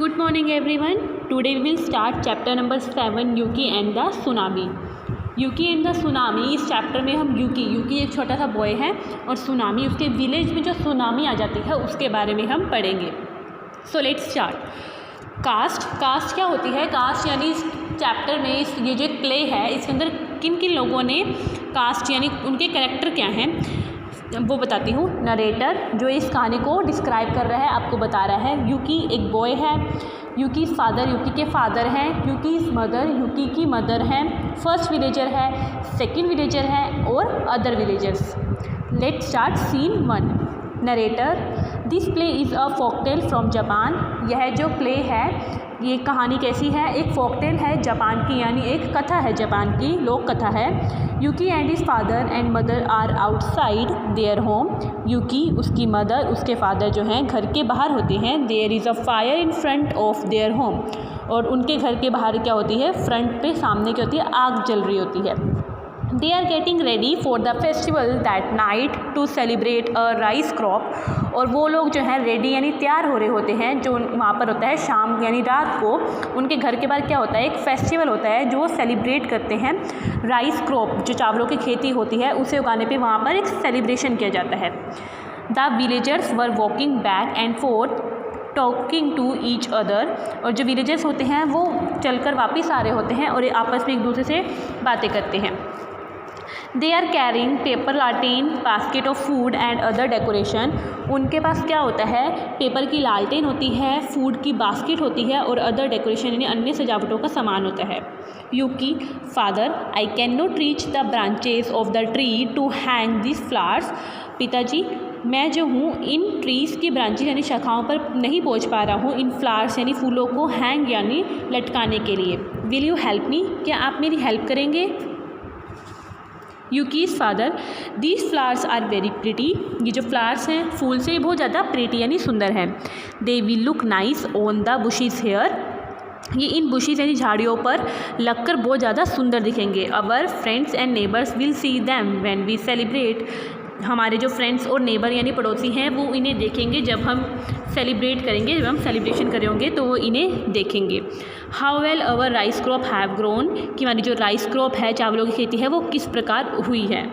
Good morning everyone. Today we will start chapter number 7 Yuki and the Tsunami. Yuki and the tsunami, इस chapter में हम यूकी एक छोटा सा बॉय है और सुनामी, उसके विलेज में जो सुनामी आ जाती है उसके बारे में हम पढ़ेंगे. So let's start. कास्ट क्या होती है? कास्ट यानी इस चैप्टर में ये जो एक प्ले है इसके अंदर किन किन लोगों ने कास्ट यानी उनके कैरेक्टर क्या हैं वो बताती हूँ. नरेटर जो इस कहानी को डिस्क्राइब कर रहा है, आपको बता रहा है. यूकी एक बॉय है. यूकी फादर, यूकी के फादर हैं. यूकी मदर, यूकी की मदर हैं. फर्स्ट विलेजर है, सेकंड विलेजर है और other villagers. Let's start scene 1. Narrator. This play is a folktale from Japan. यह जो प्ले है ये कहानी कैसी है? एक फोकटेल है जापान की, यानी एक कथा है, जापान की लोक कथा है. Yuki and his father and mother are outside their home. Yuki, उसकी मदर, उसके फादर जो हैं घर के बाहर होते हैं. There is a fire in front of their home. और उनके घर के बाहर क्या होती है? फ्रंट पे सामने क्या होती है? आग जल रही होती है. They are getting ready for the festival that night to celebrate a rice crop. और वो लोग जो हैं रेडी यानी तैयार हो रहे होते हैं. जो वहाँ पर होता है शाम यानी रात को उनके घर के बाहर क्या होता है? एक फेस्टिवल होता है जो सेलिब्रेट करते हैं. राइस क्रॉप जो चावलों की खेती होती है उसे उगाने पे वहाँ पर एक सेलिब्रेशन किया जाता है. The villagers were walking back and forth talking to each other. और जो विलेजर्स होते हैं वो चलकर वापस आ रहे होते हैं और आपस में एक दूसरे से बातें करते हैं. दे आर कैरिंग पेपर लालटेन, basket of food and other decoration. उनके पास क्या होता है? पेपर की लालटेन होती है, फूड की बास्केट होती है और अदर डेकोरेशन यानी अन्य सजावटों का सामान होता है. Yuki father. I can not reach the branches of the tree to hang this flowers. पिताजी, मैं जो हूँ इन ट्रीज़ की ब्रांचेस यानी शाखाओं पर नहीं पहुँच पा रहा हूँ इन फ्लावर्स यानी फूलों को हैंग यानी लटकाने के लिए. Will you help me? क्या आप मेरी हेल्प करेंगे? Yuki's father. These flowers are very pretty. ये जो फ्लावर्स हैं फूल से बहुत ज़्यादा प्रिटी यानी सुंदर हैं. They will look nice on the bushes here. ये इन बुशीज़ यानी झाड़ियों पर लगकर बहुत ज़्यादा सुंदर दिखेंगे. Our friends and neighbours will see them when we celebrate. हमारे जो फ्रेंड्स और नेबर यानी पड़ोसी हैं वो इन्हें देखेंगे जब हम सेलिब्रेट करेंगे, जब हम सेलिब्रेशन करेंगे तो वो इन्हें देखेंगे. How well our rice crop have grown. कि हमारी जो राइस क्रॉप है, चावलों की खेती है, वो किस प्रकार हुई है.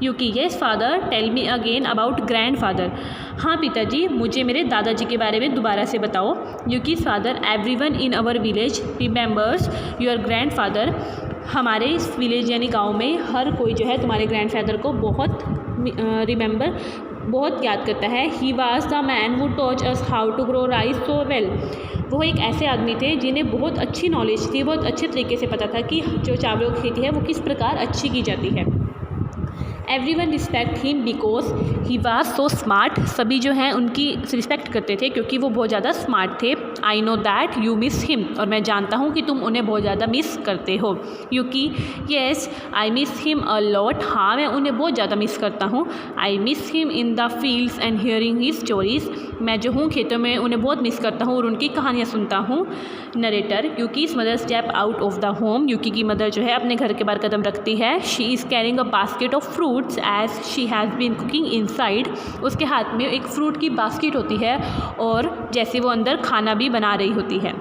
Yuki. Yes father, tell me again about grandfather. हाँ पिताजी, मुझे मेरे दादाजी के बारे में दोबारा से बताओ. Yuki father. Everyone in our village remembers your grandfather. हमारे इस विलेज यानी गाँव में हर कोई जो है तुम्हारे ग्रैंड फादर को बहुत रिमेंबर बहुत याद करता है. He was the man who taught us how to grow rice so well. वो एक ऐसे आदमी थे जिन्हें बहुत अच्छी नॉलेज थी, बहुत अच्छे तरीके से पता था कि जो चावलों की खेती है वो किस प्रकार अच्छी की जाती है. Everyone respect him because he was so smart. सभी जो हैं उनकी रिस्पेक्ट करते थे क्योंकि वो बहुत ज़्यादा स्मार्ट थे. I know that you miss him. और मैं जानता हूँ कि तुम उन्हें बहुत ज़्यादा मिस करते हो. Yuki. Yes I miss him a lot. हाँ मैं उन्हें बहुत ज़्यादा मिस करता हूँ. I miss him in the fields and hearing his stories. मैं जो हूँ खेतों में उन्हें बहुत मिस करता हूँ और उनकी कहानियाँ सुनता हूँ. Narrator. Yuki's mother step out of the home. Yuki की मदर जो है अपने घर के बाहर कदम रखती है. She is carrying a basket of fruits as she has been cooking inside. उसके हाथ में एक फ्रूट की बास्केट होती है और जैसे वो अंदर खाना भी बना रही होती है.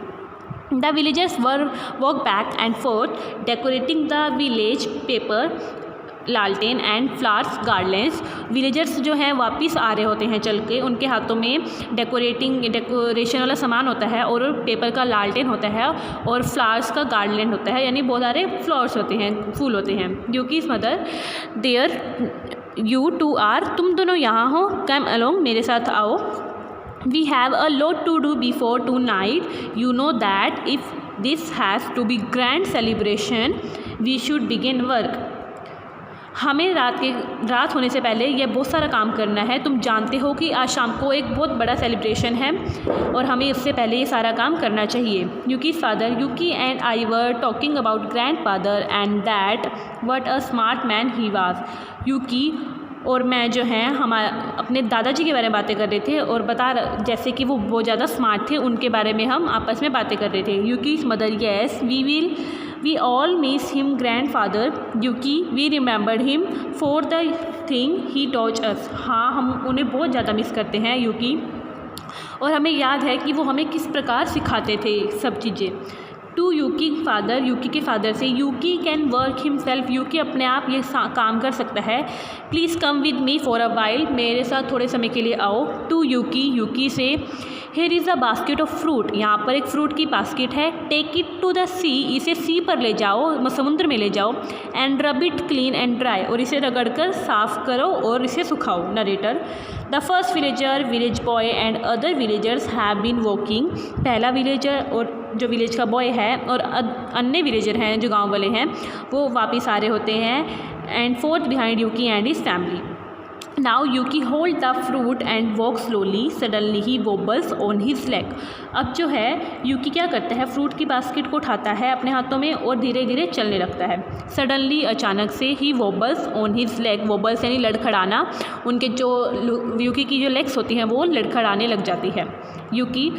The villagers were walk back and fourth decorating the village paper लालटेन एंड फ्लावर्स गार्डलेंस. विलेजर्स जो हैं वापस आ रहे होते हैं चल के. उनके हाथों में डेकोरेशन वाला सामान होता है और पेपर का लालटेन होता है और फ्लावर्स का गार्डलैंड होता है यानी बहुत सारे फ्लावर्स होते हैं, फूल होते हैं. Yuki's mother. There you two are. तुम दोनों यहाँ हो. Come along. मेरे साथ आओ. We have a lot to do before tonight. You know that if this has to be grand celebration we should begin work. हमें रात होने से पहले यह बहुत सारा काम करना है. तुम जानते हो कि आज शाम को एक बहुत बड़ा सेलिब्रेशन है और हमें इससे पहले ये सारा काम करना चाहिए. Yuki father. Yuki and I were talking about grandfather and that what a smart man he was. Yuki और मैं जो हैं अपने दादाजी के बारे में बातें कर रहे थे और जैसे कि वो बहुत ज़्यादा स्मार्ट थे उनके बारे में हम आपस में बातें कर रहे थे. Yuki's mother. Yes we all miss him grandfather. Yuki. We remembered him for the thing he taught us. हाँ हम उन्हें बहुत ज़्यादा मिस करते हैं. यूकी. और हमें याद है कि वो हमें किस प्रकार सिखाते थे सब चीज़ें। टू यूकी फादर, यूकी के फादर से, यूकी कैन वर्क हिमसेल्फ, यूकी अपने आप ये काम कर सकता है। Please come with me for a while, मेरे साथ थोड़े समय के लिए आओ। टू यूकी, यूकी से, here is a basket of fruit, यहाँ पर एक फ्रूट की बास्केट है। टेक इट टू द सी, इसे सी पर ले जाओ, समुद्र में ले जाओ। And rub it clean and dry, और इसे रगड़कर साफ़ करो और इसे सुखाओ। Narrator, the first villager, village boy and other villagers have been walking, पहला विलेजर और जो विलेज का बॉय है और अन्य विलेजर हैं जो गांव वाले हैं वो वापस आ रहे होते हैं। And forth behind Yuki and his family. Now Yuki hold the fruit and walk slowly, suddenly he wobbles on his leg. अब जो है यूकी क्या करता है, फ्रूट की बास्केट को उठाता है अपने हाथों में और धीरे धीरे चलने लगता है। सडनली, अचानक से, ही वोबल्स ऑन हिज लेग, वोबल्स यानी लड़खड़ाना, उनके जो यूकी की जो लेग्स होती हैं वो लड़खड़ाने लग जाती है। Yuki,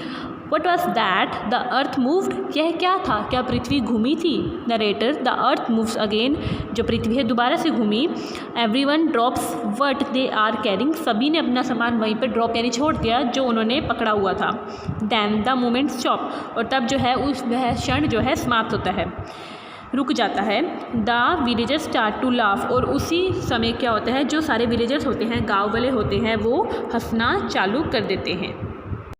what was that, the earth moved, यह क्या था, क्या पृथ्वी घूमी थी। Narrator, the earth moves again, जो पृथ्वी है दोबारा से घूमी। Everyone drops what they are carrying, सभी ने अपना सामान वहीं पर ड्रॉप यानी छोड़ दिया जो उन्होंने पकड़ा हुआ था। दैन द मोमेंट स्टॉप, और तब जो है वह क्षण जो है समाप्त होता है, रुक जाता है। The villagers start to laugh, और उसी समय क्या होता है, जो सारे विलेजर्स होते हैं, गाँव वाले होते हैं, वो हंसना चालू कर देते हैं।